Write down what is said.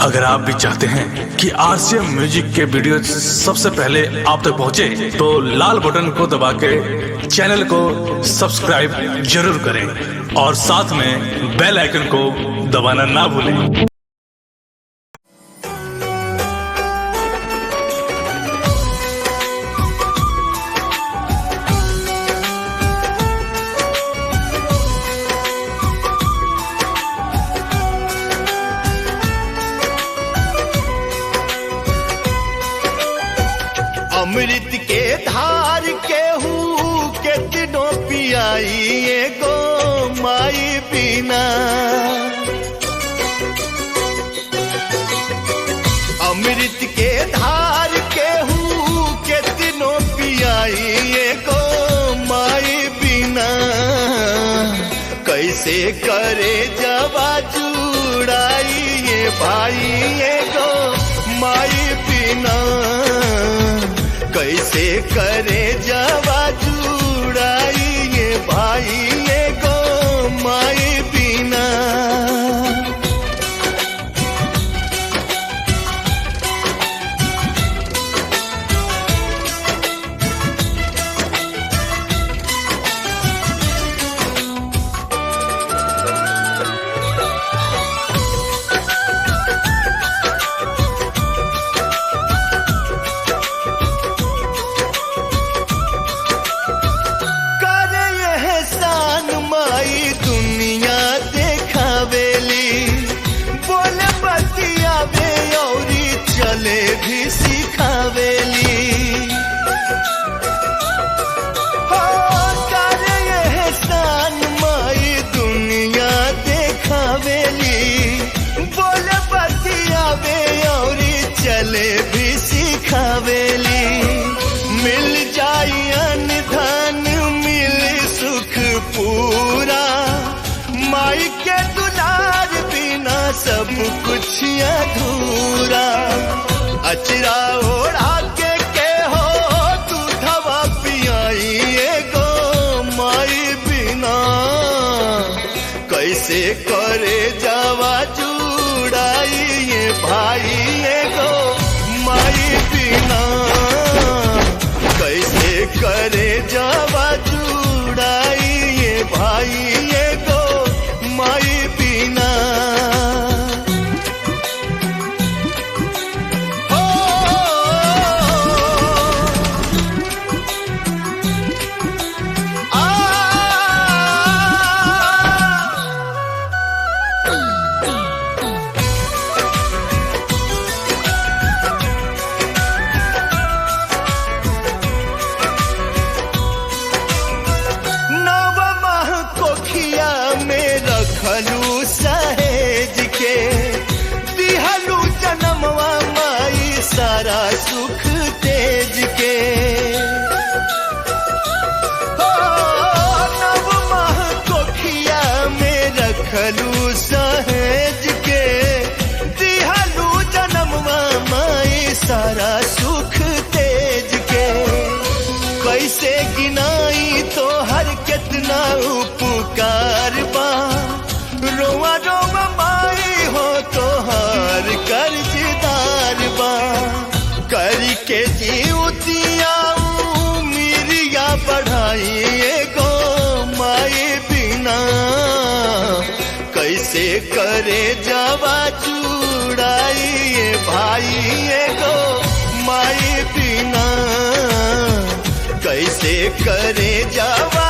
अगर आप भी चाहते हैं कि आरसीएम म्यूजिक के वीडियो सबसे पहले आप तक पहुंचे, तो लाल बटन को दबा के चैनल को सब्सक्राइब जरूर करें और साथ में बेल आइकन को दबाना ना भूलें। अमृत के धार के हूँ के दिनों पियाई गो माई बिना। अमृत के धार के हूँ के दिनों पियाई गो माई बिना। कैसे करे जवा जुड़ाई ये भाई गो माई बिना। कैसे करे जवा जुड़ाई ये भाई ये गो माई बिना। दुनिया देखावेली बोले बतियावे औरी चले भी सिखावेली। हो करे एहसान माई दुनिया देखावेली बोले बतियावे औरी चले भी सिखावेली। मिल जाई अन्न धन मिल सुख पूरा माई के दुलार बिना सब कुछ अधूरा। अचरा ओढ़ा के हो तू धवा पियाई गो माई बिना। कैसे करे जावा जुड़ाई ये भाई गो माई बिना। कैसे करे जावा जुड़ाई ये भाई गो माई बिना। रखलू सहेज के दिहलू जन्मवा माई सारा सुख तेज के। नव माह कोखिया में रखलू सहेज के दिहलू जन्मवा माई सारा सुख तेज के। कैसे गिनाई तो हर कितना उपकार बा। रोवा रोवा माई हो तो हर कर्जदार बा। करी के जीवतिया मिरिया बढ़ाई गो माई बिना। कैसे करे जावा जुड़ाई ये भाई गो माई बिना। कैसे करे जावा